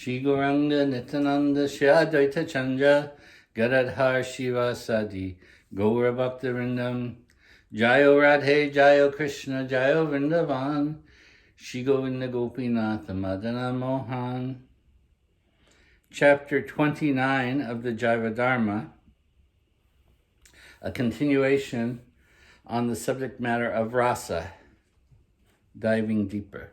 Shri Gauranga Nityananda Shri Advaita Chandra Gadadhar Shiva Sadi Gaura Bhaktivinoda Jayo Radhe Jayo Krishna Jayo Vrindavan Shri Govinda Gopinath Madana Mohan. Chapter 29 of the Jaiva Dharma, a continuation on the subject matter of Rasa, diving deeper.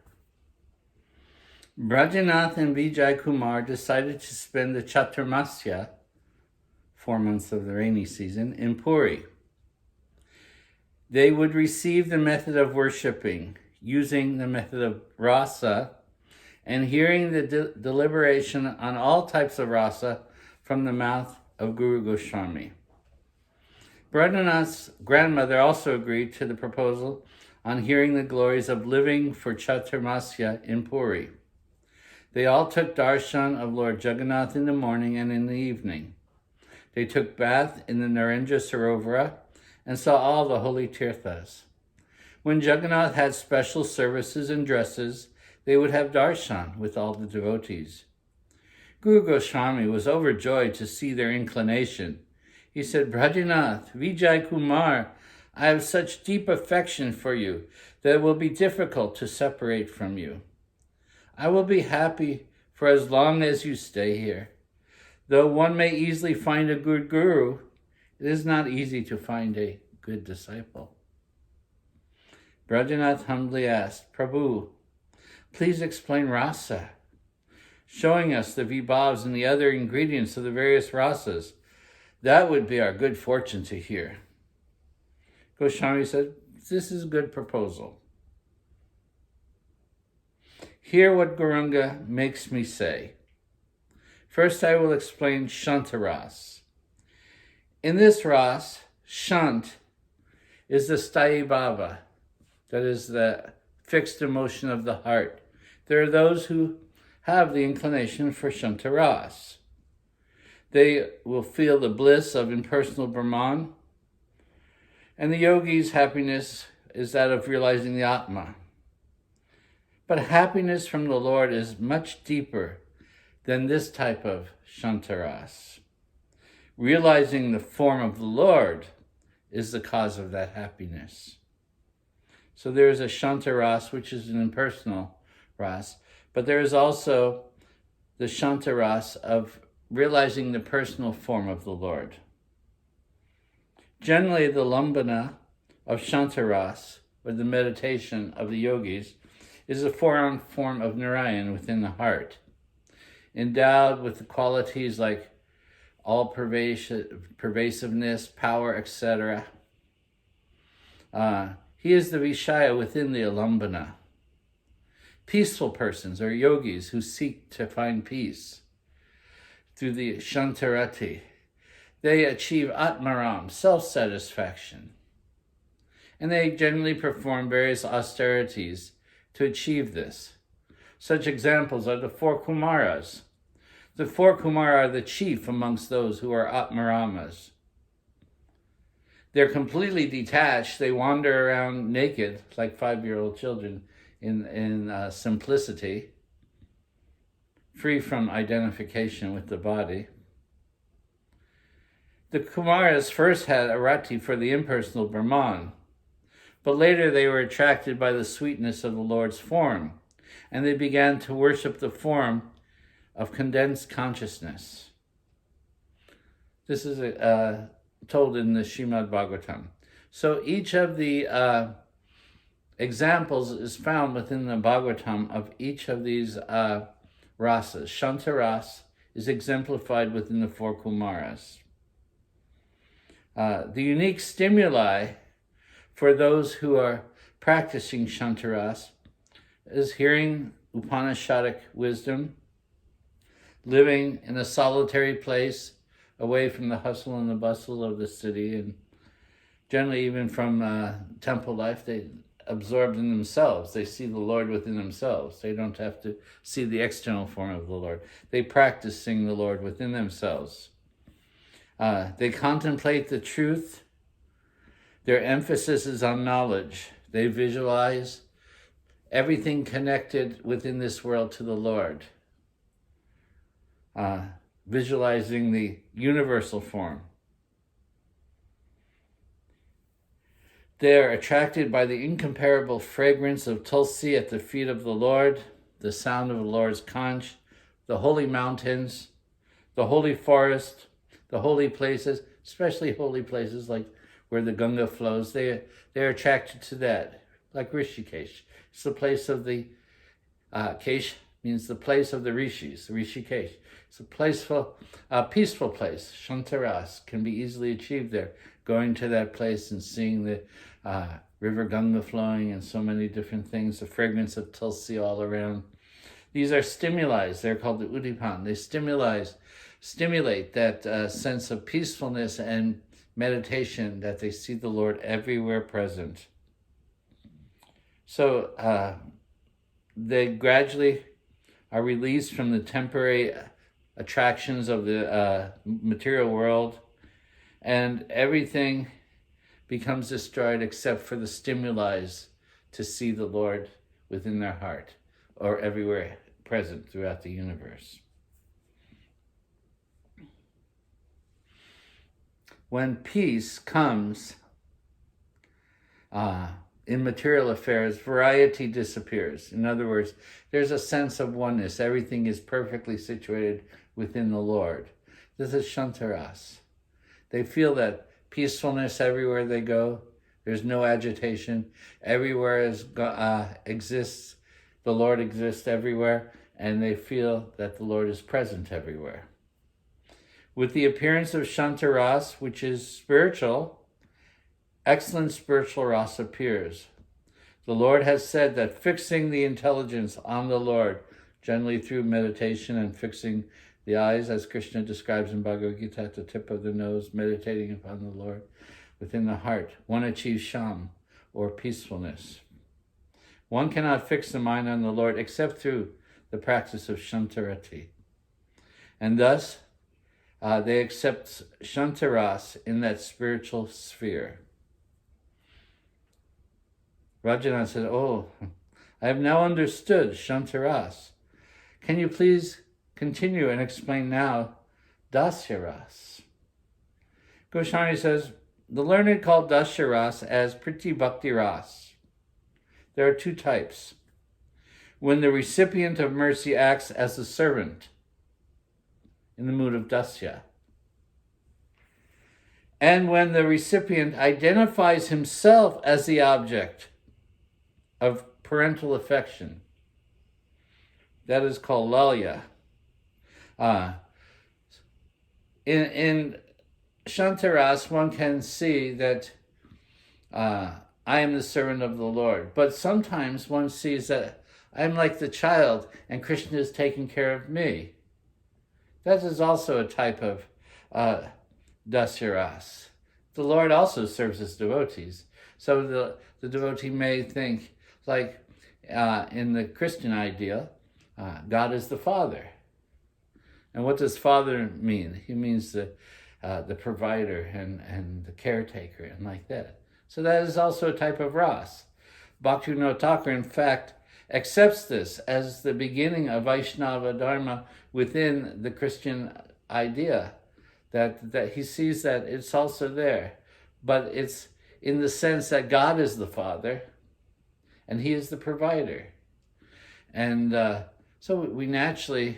Brajanath and Vijay Kumar decided to spend the Chaturmasya, 4 months of the rainy season, in Puri. They would receive the method of worshipping, using the method of Rasa, and hearing the deliberation on all types of Rasa from the mouth of Guru Goswami. Brajanath's grandmother also agreed to the proposal on hearing the glories of living for Chaturmasya in Puri. They all took darshan of Lord Jagannath in the morning and in the evening. They took bath in the Narendra Sarovara and saw all the holy tirthas. When Jagannath had special services and dresses, they would have darshan with all the devotees. Guru Goswami was overjoyed to see their inclination. He said, Brajanath, Vijay Kumar, I have such deep affection for you that it will be difficult to separate from you. I will be happy for as long as you stay here. Though one may easily find a good guru, it is not easy to find a good disciple. Brajanath humbly asked, Prabhu, please explain rasa, showing us the vibhavs and the other ingredients of the various rasas. That would be our good fortune to hear. Goswami said, this is a good proposal. Hear what Gauranga makes me say. First, I will explain Shantaras. In this ras, Shant is the sthayi bhava, that is the fixed emotion of the heart. There are those who have the inclination for Shantaras. They will feel the bliss of impersonal Brahman, and the yogi's happiness is that of realizing the Atma. But happiness from the Lord is much deeper than this type of Shantaras. Realizing the form of the Lord is the cause of that happiness. So there is a Shantaras, which is an impersonal ras, but there is also the Shantaras of realizing the personal form of the Lord. Generally, the lambana of Shantaras, or the meditation of the yogis, is a form of Narayan within the heart, endowed with the qualities like all pervasiveness, power, etc. He is the Vishaya within the alambana. Peaceful persons are yogis who seek to find peace through the Shantarati. They achieve Atmaram, self-satisfaction. And they generally perform various austerities to achieve this. Such examples are the 4 Kumaras. The 4 Kumara are the chief amongst those who are Atmaramas. They're completely detached. They wander around naked, like 5-year-old children, in simplicity, free from identification with the body. The Kumaras first had a rati for the impersonal Brahman, but later they were attracted by the sweetness of the Lord's form, and they began to worship the form of condensed consciousness. This is told in the Srimad Bhagavatam. So each of the examples is found within the Bhagavatam of each of these rasas. Shantaras is exemplified within the 4 Kumaras. The unique stimuli for those who are practicing Shantaras is hearing Upanishadic wisdom, living in a solitary place away from the hustle and the bustle of the city, and generally even from temple life, they absorbed in themselves. They see the Lord within themselves. They don't have to see the external form of the Lord. They practice seeing the Lord within themselves. They contemplate the truth. Their emphasis is on knowledge. They visualize everything connected within this world to the Lord. visualizing the universal form. They are attracted by the incomparable fragrance of tulsi at the feet of the Lord, the sound of the Lord's conch, the holy mountains, the holy forest, the holy places, especially holy places like where the Ganga flows. They're attracted to that, like Rishikesh. It's the place of the Kesh means the place of the rishis, Rishikesh. It's a peaceful place. Shantaras can be easily achieved there. Going to that place and seeing the river Ganga flowing and so many different things, the fragrance of tulsi all around. These are stimuli. They're called the udipan. They stimulate that sense of peacefulness and meditation, that they see the Lord everywhere present. So they gradually are released from the temporary attractions of the material world, and everything becomes destroyed except for the stimuli to see the Lord within their heart or everywhere present throughout the universe. When peace comes in material affairs, variety disappears. In other words, there's a sense of oneness. Everything is perfectly situated within the Lord. This is Shantaras. They feel that peacefulness everywhere they go. There's no agitation. Everywhere exists. The Lord exists everywhere, and they feel that the Lord is present everywhere. With the appearance of Shantaras, which is spiritual, excellent spiritual rasa appears. The Lord has said that fixing the intelligence on the Lord, generally through meditation and fixing the eyes, as Krishna describes in Bhagavad Gita, at the tip of the nose, meditating upon the Lord within the heart, one achieves sham, or peacefulness. One cannot fix the mind on the Lord except through the practice of Shantarati. And thus, they accept Shantaras in that spiritual sphere. Rajana said, I have now understood Shantaras. Can you please continue and explain now Dasyaras? Goswami says, the learned call Dasyaras as Priti Bhakti Ras. There are two types. When the recipient of mercy acts as a servant in the mood of Dasya, and when the recipient identifies himself as the object of parental affection, that is called Lalya. In Shantaras, one can see that I am the servant of the Lord. But sometimes one sees that I'm like the child and Krishna is taking care of me. That is also a type of Dasyaras. The Lord also serves his devotees. So the devotee may think, like in the Christian ideal, God is the Father. And what does Father mean? He means the provider and the caretaker and like that. So that is also a type of Ras. BhaktiVinode Thakura, in fact, accepts this as the beginning of Vaishnava Dharma within the Christian idea, that he sees that it's also there. But it's in the sense that God is the Father and he is the provider. And so we naturally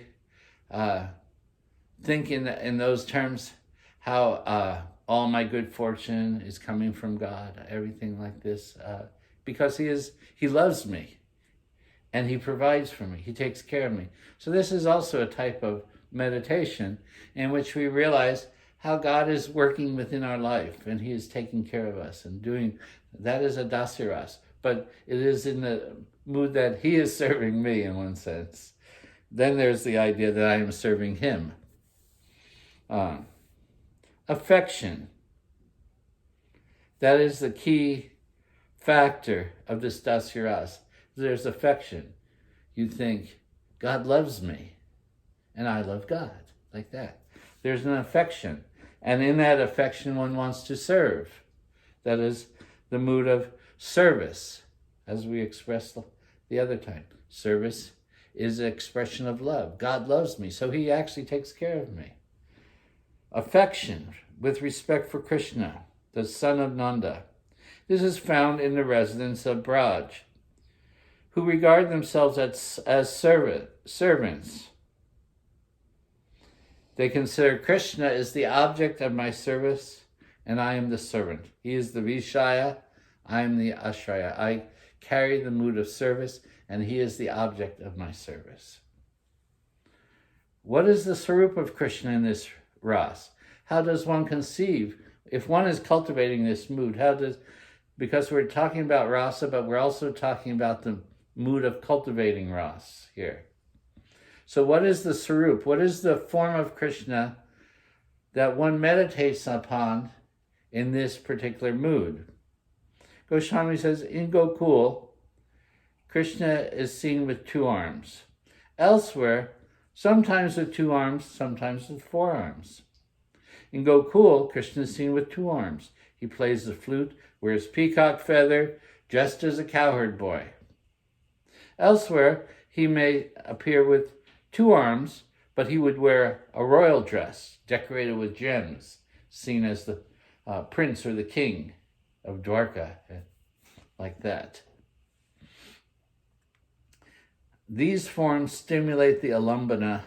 think in those terms, how all my good fortune is coming from God, everything like this, because he loves me and he provides for me, he takes care of me. So this is also a type of meditation in which we realize how God is working within our life and he is taking care of us and doing, that is a Dasyaras. But it is in the mood that he is serving me in one sense. Then there's the idea that I am serving him. Affection. That is the key factor of this Dasyaras. There's affection. You think, God loves me, and I love God, like that. There's an affection. And in that affection, one wants to serve. That is the mood of service, as we expressed the other time. Service is an expression of love. God loves me, so he actually takes care of me. Affection with respect for Krishna, the son of Nanda. This is found in the residents of Braj, who regard themselves as servants. They consider Krishna as the object of my service, and I am the servant. He is the Vishaya, I am the Ashraya. I carry the mood of service, and he is the object of my service. What is the Sarup of Krishna in this Ras? How does one conceive, if one is cultivating this mood, because we're talking about Rasa, but we're also talking about the mood of cultivating Ras here. So what is the Sarup? What is the form of Krishna that one meditates upon in this particular mood? Goswami says, in Gokul, Krishna is seen with 2 arms. Elsewhere, sometimes with 2 arms, sometimes with 4 arms. In Gokul, Krishna is seen with 2 arms. He plays the flute, wears peacock feather, dressed as a cowherd boy. Elsewhere, he may appear with 2 arms, but he would wear a royal dress, decorated with gems, seen as the prince or the king of Dwarka, like that. These forms stimulate the alambana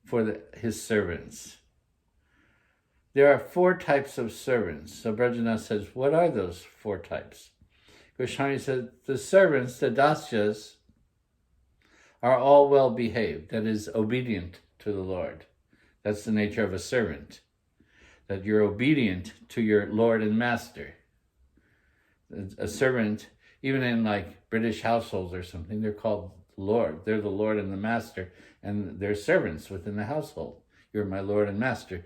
for his servants. There are 4 types of servants. So Brajanath says, what are those 4 types? Goswami said, the servants, the dasyas, are all well behaved, that is, obedient to the Lord. That's the nature of a servant, that you're obedient to your Lord and Master. A servant, even in like British households or something, they're called Lord. They're the Lord and the Master, and they're servants within the household. You're my Lord and Master.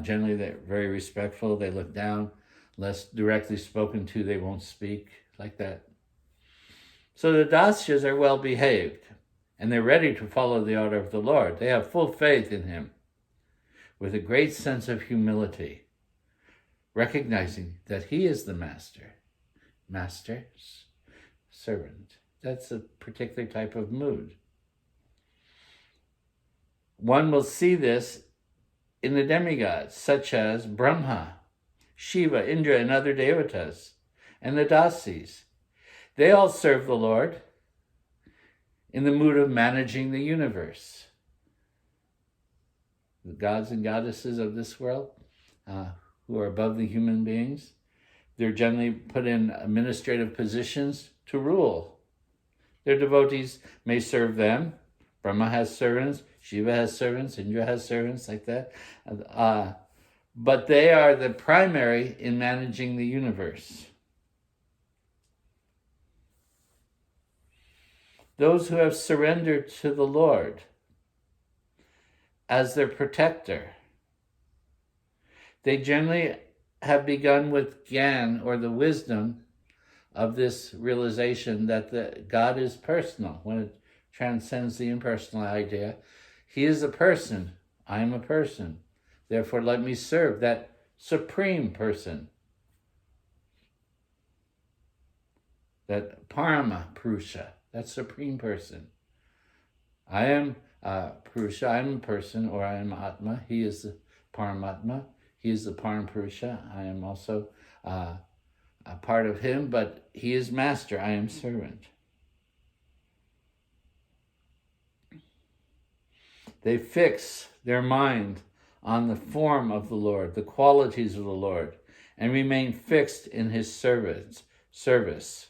Generally, they're very respectful. They look down. Less directly spoken to, they won't speak, like that. So the dasyas are well behaved, and they're ready to follow the order of the Lord. They have full faith in him, with a great sense of humility, recognizing that he is the master. Master, servant. That's a particular type of mood. One will see this in the demigods, such as Brahma, Shiva, Indra, and other devatas, and the dasis. They all serve the Lord in the mood of managing the universe. The gods and goddesses of this world, who are above the human beings, they're generally put in administrative positions to rule. Their devotees may serve them. Brahma has servants, Shiva has servants, Indra has servants, like that. But they are the primary in managing the universe. Those who have surrendered to the Lord as their protector, they generally have begun with Gyan, or the wisdom of this realization that God is personal. When it transcends the impersonal idea, he is a person, I am a person. Therefore, let me serve that supreme person, that Parama Purusha, that supreme person. I am Purusha, I am a person, or I am Atma. He is the Paramatma. He is the Param Purusha. I am also a part of him, but he is master. I am servant. They fix their mind on the form of the Lord, the qualities of the Lord, and remain fixed in his service,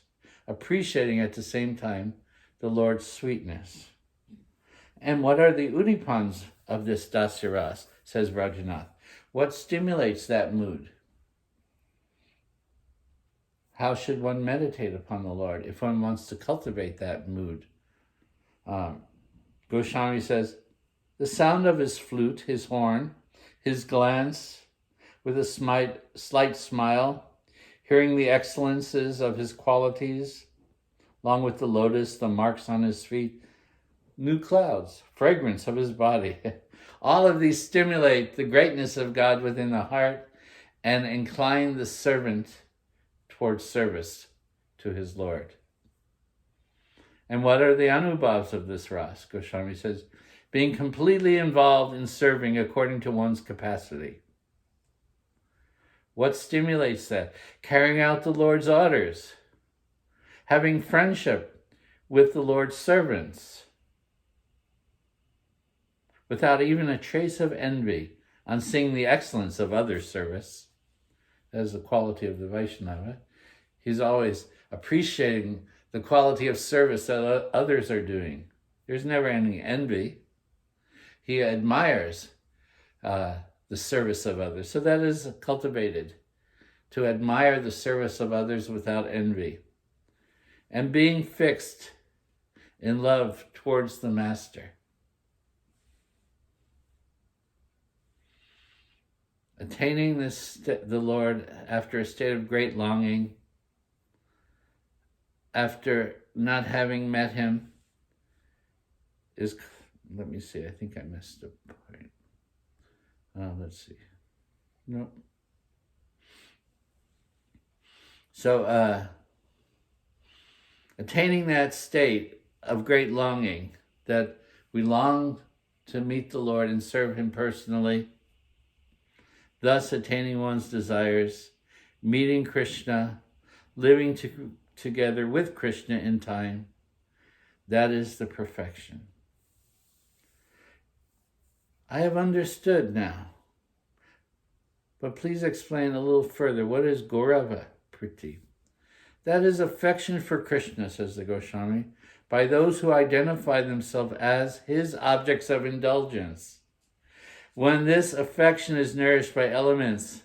appreciating at the same time the Lord's sweetness. And what are the udipans of this Dasyaras, says Rajanath? What stimulates that mood? How should one meditate upon the Lord if one wants to cultivate that mood? Goswami says, the sound of his flute, his horn, his glance with a slight smile, hearing the excellences of his qualities, along with the lotus, the marks on his feet, new clouds, fragrance of his body. All of these stimulate the greatness of God within the heart and incline the servant towards service to his Lord. And what are the anubhavs of this Ras? Goswami says, being completely involved in serving according to one's capacity. What stimulates that? Carrying out the Lord's orders, having friendship with the Lord's servants, without even a trace of envy, on seeing the excellence of others' service. That is the quality of the Vaishnava. He's always appreciating the quality of service that others are doing. There's never any envy. He admires the service of others. So that is cultivated, to admire the service of others without envy. And being fixed in love towards the Master. Attaining the Lord after a state of great longing, after not having met him, is, let me see, I think I missed a point. Let's see. Nope. So, attaining that state of great longing, that we long to meet the Lord and serve him personally, thus attaining one's desires, meeting Krishna, living together with Krishna in time, that is the perfection. I have understood now, but please explain a little further. What is Gaurava Priti? That is affection for Krishna, says the Goswami, by those who identify themselves as his objects of indulgence. When this affection is nourished by elements,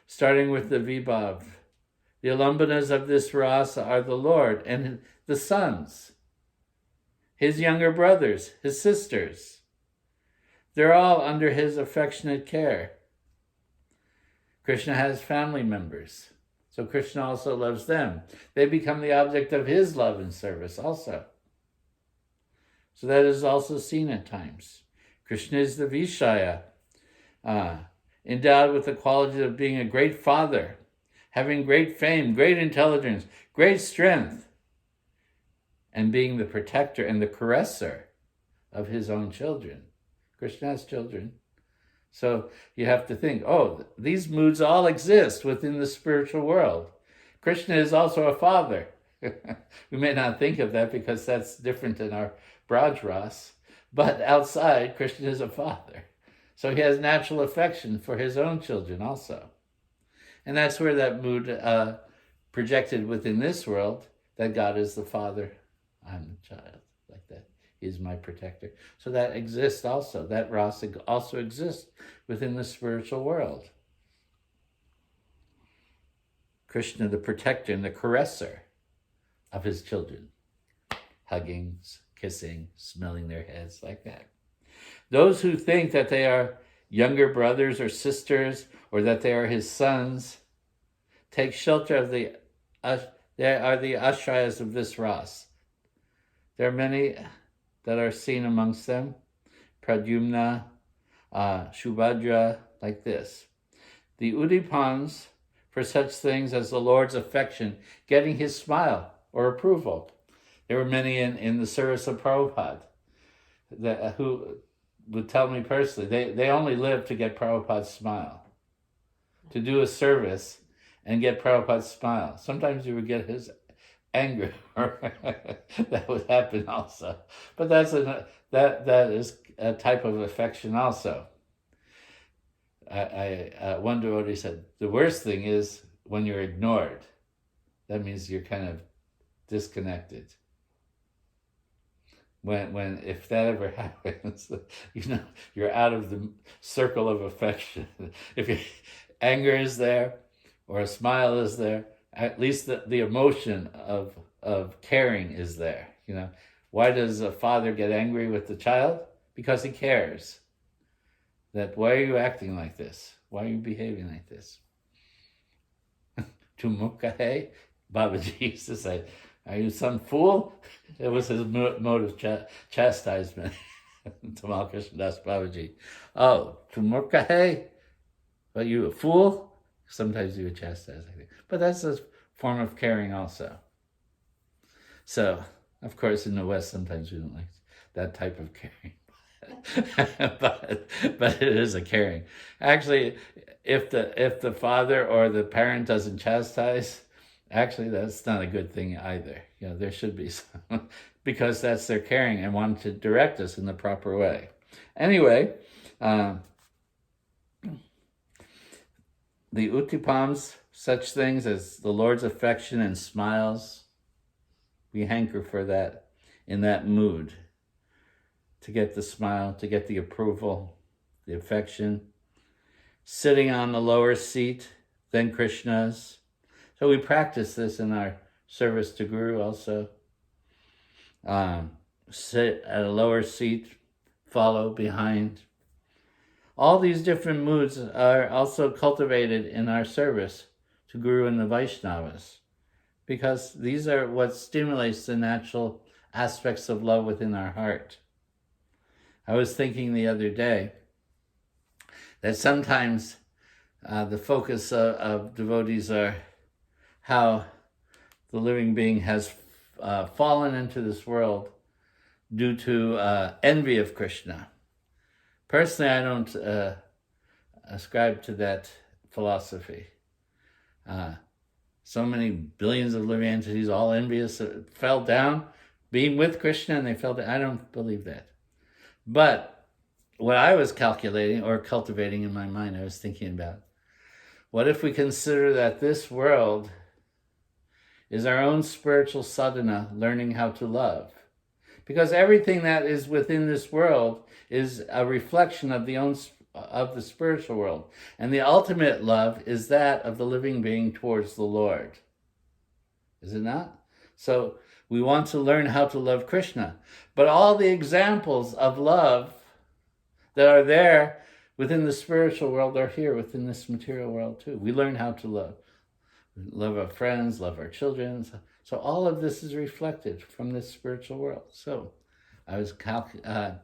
starting with the Vibhav, the alambanas of this Rasa are the Lord and the sons, his younger brothers, his sisters. They're all under his affectionate care. Krishna has family members, so Krishna also loves them. They become the object of his love and service also. So that is also seen at times. Krishna is the Vishaya, endowed with the quality of being a great father, having great fame, great intelligence, great strength, and being the protector and the caresser of his own children. Krishna has children. So you have to think, these moods all exist within the spiritual world. Krishna is also a father. We may not think of that because that's different in our Braj Ras, but outside, Krishna is a father. So he has natural affection for his own children also. And that's where that mood projected within this world, that God is the father, I'm the child, like that. He's my protector. So that exists also. That rasa also exists within the spiritual world. Krishna, the protector and the caresser of his children. Hugging, kissing, smelling their heads, like that. Those who think that they are younger brothers or sisters, or that they are his sons, take shelter of they are the ashrayas of this ras. There are many that are seen amongst them. Pradyumna, Shubhadra, like this. The Udipans for such things as the Lord's affection, getting his smile or approval. There were many in the service of Prabhupada who would tell me personally, they only live to get Prabhupada's smile, to do a service and get Prabhupada's smile. Sometimes you would get his anger. That would happen also. But that is a type of affection also. One devotee said, the worst thing is when you're ignored. That means you're kind of disconnected. If that ever happens, you're out of the circle of affection. If anger is there or a smile is there, at least the emotion of caring is there. Why does a father get angry with the child? Because he cares. Why are you acting like this? Why are you behaving like this? Tumukka hai, Babaji used to say, are you some fool? It was his mode of chastisement. Tamal Krishna Das Babaji. Oh, Tumukka hai? Are you a fool? Sometimes you would chastise like that. But that's a form of caring also. So Of course, in the West, sometimes we don't like that type of caring. but it is a caring. Actually, if the father or the parent doesn't chastise, actually that's not a good thing either. There should be some, because that's their caring and want to direct us in the proper way. Anyway, the Uttipams, such things as the Lord's affection and smiles, we hanker for that, in that mood, to get the smile, to get the approval, the affection. Sitting on the lower seat than Krishna's. So we practice this in our service to Guru also. Sit at a lower seat, follow behind. All these different moods are also cultivated in our service to Guru and the Vaishnavas, because these are what stimulates the natural aspects of love within our heart. I was thinking the other day that sometimes the focus of devotees are how the living being has fallen into this world due to envy of Krishna. Personally, I don't ascribe to that philosophy. So many billions of living entities, all envious, fell down being with Krishna and they fell down. I don't believe that. But what I was calculating or cultivating in my mind, I was thinking about, what if we consider that this world is our own spiritual sadhana, learning how to love? Because everything that is within this world is a reflection of the spiritual world. And the ultimate love is that of the living being towards the Lord. Is it not? So we want to learn how to love Krishna. But all the examples of love that are there within the spiritual world are here within this material world too. We learn how to love. Love our friends, love our children. So all of this is reflected from this spiritual world. So I was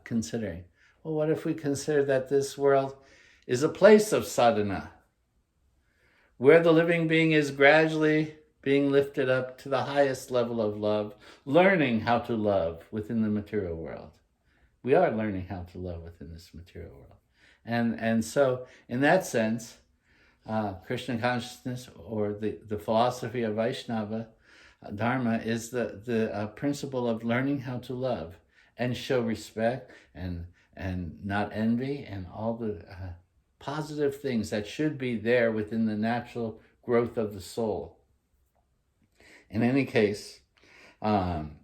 considering, well, what if we consider that this world is a place of sadhana, where the living being is gradually being lifted up to the highest level of love, learning how to love within the material world. We are learning how to love within this material world. And so, in that sense, Krishna consciousness, or the philosophy of Vaishnava Dharma, is the principle of learning how to love and show respect and not envy, and all the positive things that should be there within the natural growth of the soul. In any case,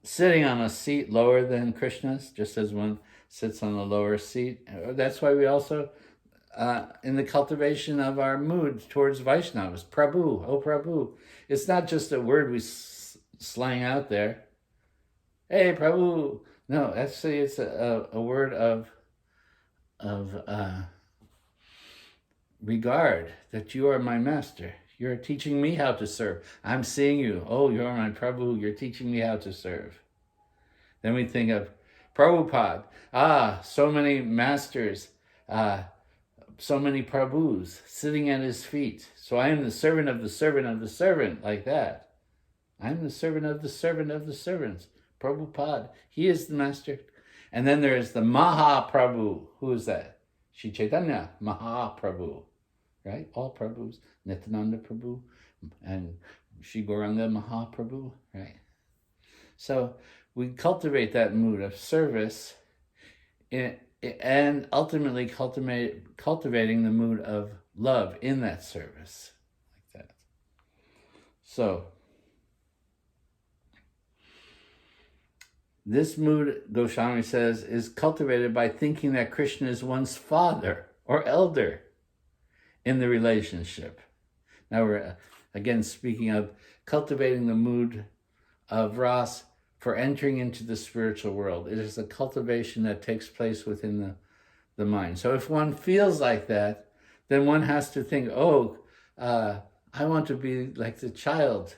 sitting on a seat lower than Krishna's, just as one sits on a lower seat, that's why we also, in the cultivation of our mood towards Vaishnavas, Prabhu, oh Prabhu, it's not just a word we slang out there. Hey, Prabhu. No, actually it's a word of regard, that you are my master. You're teaching me how to serve. I'm seeing you. Oh, you're my Prabhu. You're teaching me how to serve. Then we think of Prabhupada. So many masters, so many Prabhus sitting at his feet. So I am the servant of the servant of the servant, like that. I'm the servant of the servant of the servants. Prabhupada, he is the master. And then there is the Mahaprabhu. Who is that? Shri Chaitanya, Mahaprabhu. Right? All Prabhus. Nityananda Prabhu and Shri Gauranga Mahaprabhu. Right? So we cultivate that mood of service and ultimately cultivating the mood of love in that service. Like that. So this mood, Goswami says, is cultivated by thinking that Krishna is one's father or elder in the relationship. Now we're again speaking of cultivating the mood of Rasa for entering into the spiritual world. It is a cultivation that takes place within the mind. So if one feels like that, then one has to think, I want to be like the child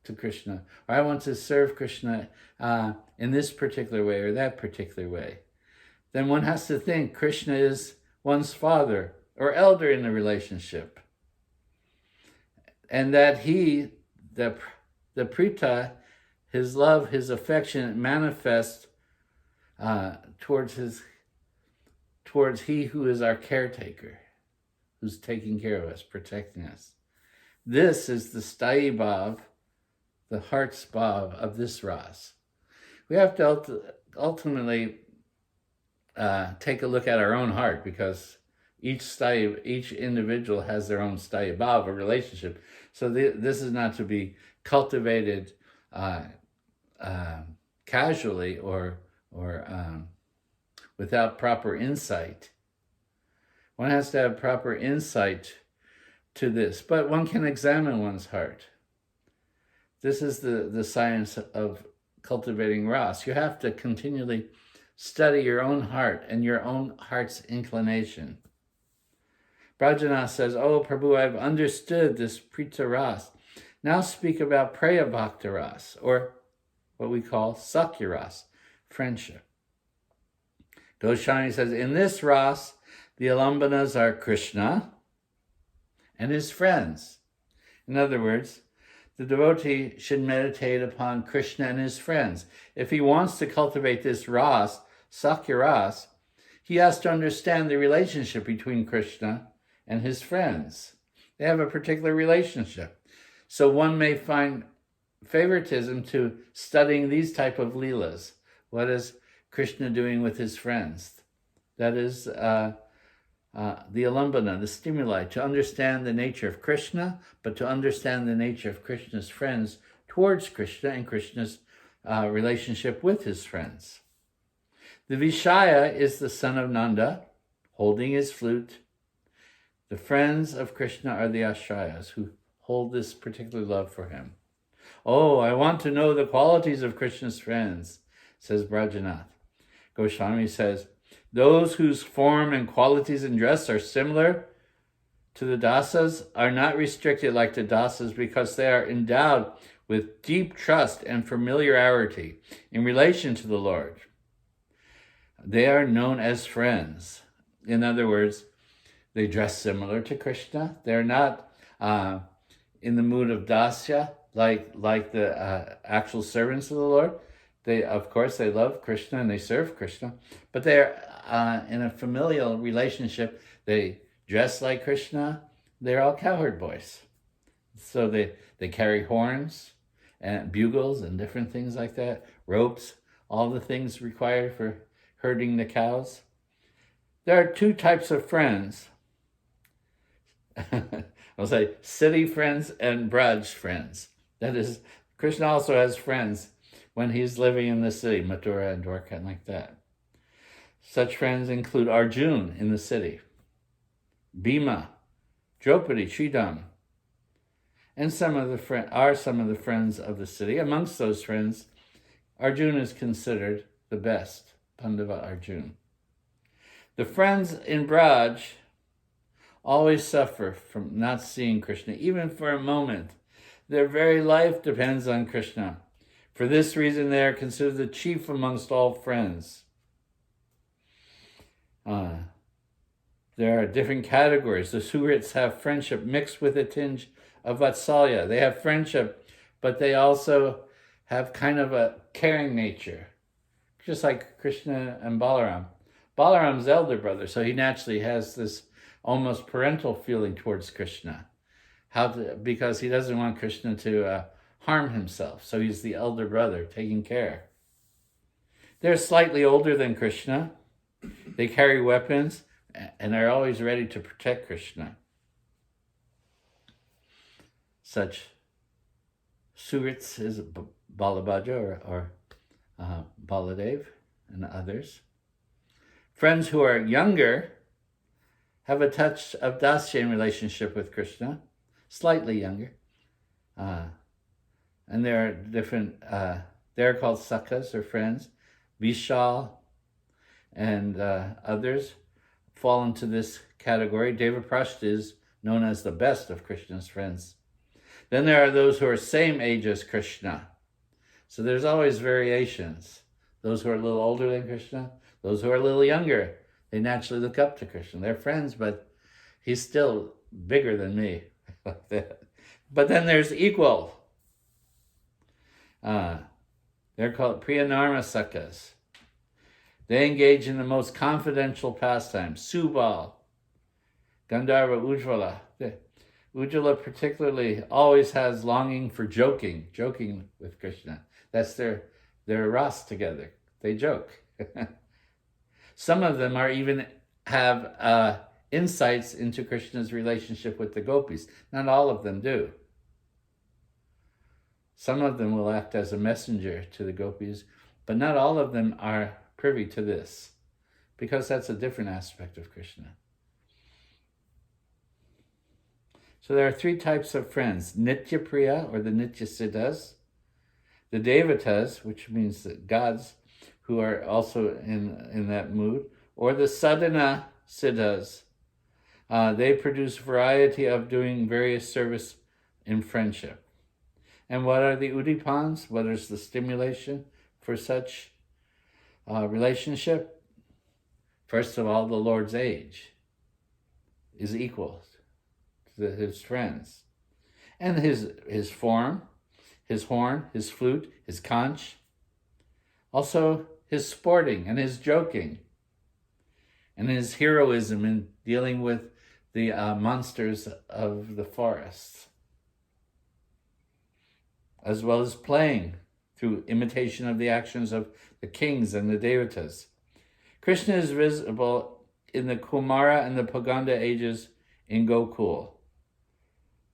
to Krishna, or I want to serve Krishna in this particular way or that particular way. Then one has to think Krishna is one's father or elder in the relationship. And that he, the Prita, his love, his affection manifests towards he who is our caretaker, who's taking care of us, protecting us. This is the sthayi bhav, the heart's bhav of this ras. We have to ultimately take a look at our own heart, because each individual has their own sthayi bhav, a relationship. So this is not to be cultivated casually or without proper insight. One has to have proper insight to this, but one can examine one's heart. This is the science of cultivating ras. You have to continually study your own heart and your own heart's inclination. Brajanath says, "Oh, Prabhu, I've understood this Prita ras. Now speak about Preya Bhakta ras, or what we call Sakya ras, friendship." Goswami says, in this ras, the alambanas are Krishna and his friends. In other words, the devotee should meditate upon Krishna and his friends. If he wants to cultivate this ras, Sakya ras, he has to understand the relationship between Krishna and his friends. They have a particular relationship. So one may find favoritism to studying these type of leelas. What is Krishna doing with his friends? That is the alambana, the stimuli, to understand the nature of Krishna, but to understand the nature of Krishna's friends towards Krishna and Krishna's relationship with his friends. The Vishaya is the son of Nanda, holding his flute. The friends of Krishna are the Ashrayas, who hold this particular love for him. Oh, I want to know the qualities of Krishna's friends, says Brajanath. Goswami says, those whose form and qualities and dress are similar to the dasas are not restricted like the dasas, because they are endowed with deep trust and familiarity in relation to the Lord. They are known as friends. In other words, they dress similar to Krishna. They're not in the mood of dasya like the actual servants of the Lord. They, of course, they love Krishna and they serve Krishna, but they're in a familial relationship. They dress like Krishna. They're all cowherd boys. So they carry horns and bugles and different things like that, ropes, all the things required for herding the cows. There are two types of friends. I'll say city friends and Braj friends. That is, Krishna also has friends when he's living in the city, Mathura and Dwarka and like that. Such friends include Arjun in the city, Bhima, Draupadi, Sridham, and some of the friends of the city. Amongst those friends, Arjun is considered the best, Pandava Arjun. The friends in Braj always suffer from not seeing Krishna, even for a moment. Their very life depends on Krishna. For this reason, they are considered the chief amongst all friends. There are different categories. The Surits have friendship mixed with a tinge of Vatsalya. They have friendship, but they also have kind of a caring nature, just like Krishna and Balaram. Balaram's elder brother, so he naturally has this almost parental feeling towards Krishna. Because he doesn't want Krishna to harm himself. So he's the elder brother, taking care. They're slightly older than Krishna. They carry weapons and are always ready to protect Krishna. Such Surits is Balabhaja or Baladev and others. Friends who are younger have a touch of Dasya relationship with Krishna, slightly younger. And there are different, they're called Sakhas or friends. Vishal and others fall into this category. Devaprashta is known as the best of Krishna's friends. Then there are those who are same age as Krishna. So there's always variations. Those who are a little older than Krishna, those who are a little younger, they naturally look up to Krishna. They're friends, but he's still bigger than me. But then there's equal. They're called Priyanarmasakas. They engage in the most confidential pastimes. Subal, Gandharva, Ujjvala. Ujjvala particularly always has longing for joking with Krishna. That's their ras together. They joke. Some of them are even have insights into Krishna's relationship with the gopis. Not all of them do. Some of them will act as a messenger to the gopis, but not all of them are privy to this, because that's a different aspect of Krishna. So there are three types of friends: Nitya Priya, or the Nitya Siddhas, the Devatas, which means the gods who are also in that mood, or the Sadhana Siddhas. They produce variety of doing various service in friendship. And what are the udipans? What is the stimulation for such relationship? First of all, the Lord's age is equal to his friends. And his form, his horn, his flute, his conch. Also his sporting and his joking. And his heroism in dealing with the monsters of the forest. As well as playing through imitation of the actions of the kings and the devatas. Krishna is visible in the Kumara and the Paganda ages in Gokul.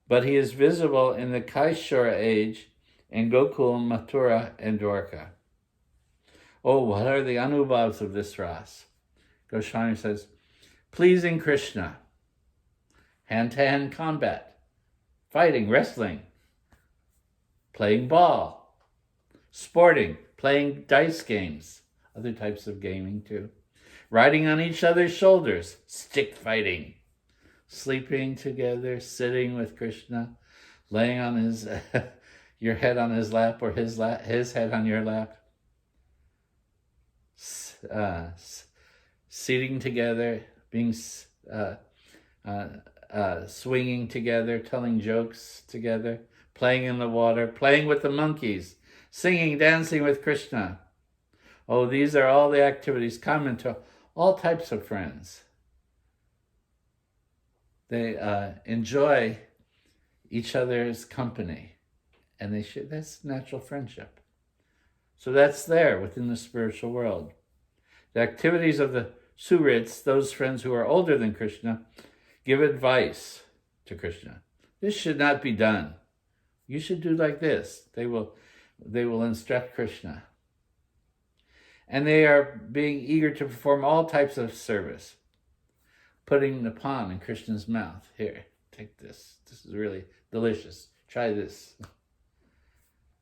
But he is visible in the Kaishara age in Gokul, Mathura, and Dwarka. Oh, what are the anubhavs of this ras? Goswami says, pleasing Krishna, hand-to-hand combat, fighting, wrestling, playing ball, sporting, playing dice games, other types of gaming too, riding on each other's shoulders, stick fighting, sleeping together, sitting with Krishna, laying on his your head on his lap, or his head on your lap, seating together, being swinging together, telling jokes together, playing in the water, playing with the monkeys, singing, dancing with Krishna. Oh, these are all the activities common to all types of friends. They enjoy each other's company, and that's natural friendship. So that's there within the spiritual world. The activities of the Surits, those friends who are older than Krishna, give advice to Krishna. This should not be done. You should do like this. They will instruct Krishna. And they are being eager to perform all types of service. Putting the palm in Krishna's mouth. Here, take this. This is really delicious. Try this.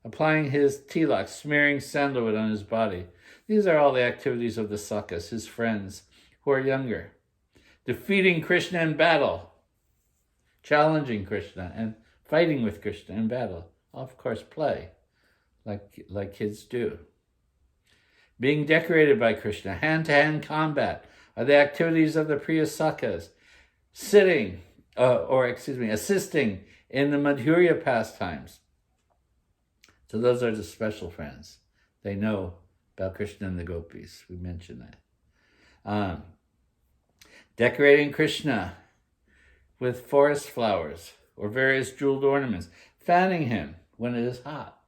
Applying his tilak, smearing sandalwood on his body. These are all the activities of the Sakas, his friends, who are younger. Defeating Krishna in battle. Challenging Krishna and fighting with Krishna in battle. Of course, play, like kids do. Being decorated by Krishna, hand-to-hand combat, are the activities of the Priya Sakas. Assisting in the Madhurya pastimes. So those are the special friends. They know about Krishna and the gopis. We mentioned that. Decorating Krishna with forest flowers or various jeweled ornaments. Fanning him when it is hot.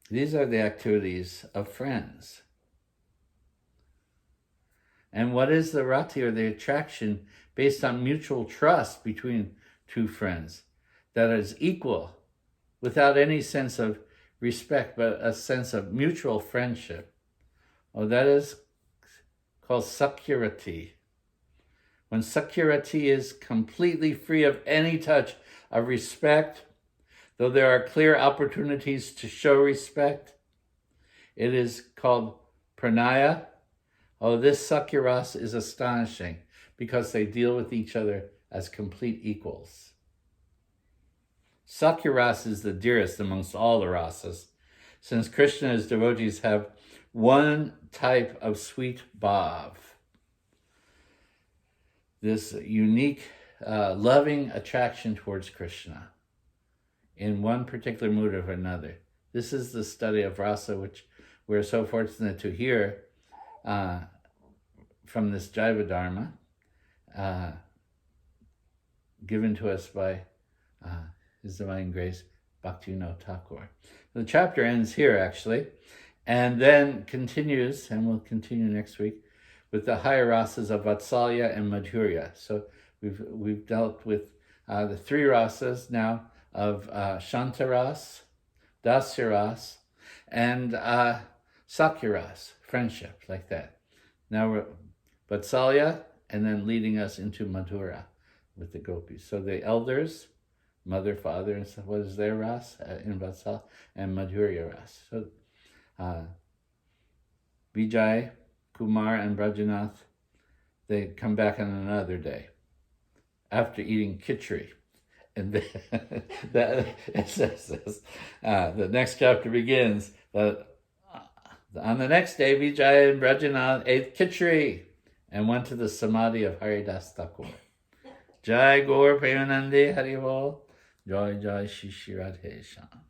These are the activities of friends. And what is the rati, or the attraction, based on mutual trust between two friends that is equal, without any sense of respect, but a sense of mutual friendship? Oh, that is called sakyarati. When sakyarati is completely free of any touch of respect, though there are clear opportunities to show respect, it is called pranaya. Oh, this sakyaras is astonishing because they deal with each other as complete equals. Sakyaras is the dearest amongst all the rasas, since Krishna's devotees have one type of sweet bhav. This unique, loving attraction towards Krishna in one particular mood or another. This is the study of Rasa, which we're so fortunate to hear from this Jaiva Dharma, given to us by His Divine Grace, BhaktiVinode Thakura. The chapter ends here, actually, and then continues, and we'll continue next week, with the higher rasas of Vatsalya and Madhurya. So we've dealt with the three rasas now of Shantaras, Dasyaras, and Sakyaras, friendship, like that. Now we're Vatsalya, and then leading us into Madhura with the gopis. So the elders, mother, father, and so what is their ras in Vatsalya, and Madhurya ras. So Vijay, Kumar, and Brajanath, they come back on another day after eating khichdi. And the next chapter begins that on the next day, Vijay and Brajanath ate khichdi and went to the samadhi of Haridas Thakur. Jai Gaur Premanande Haribol, Jai Jai Shri Radhe Shyam.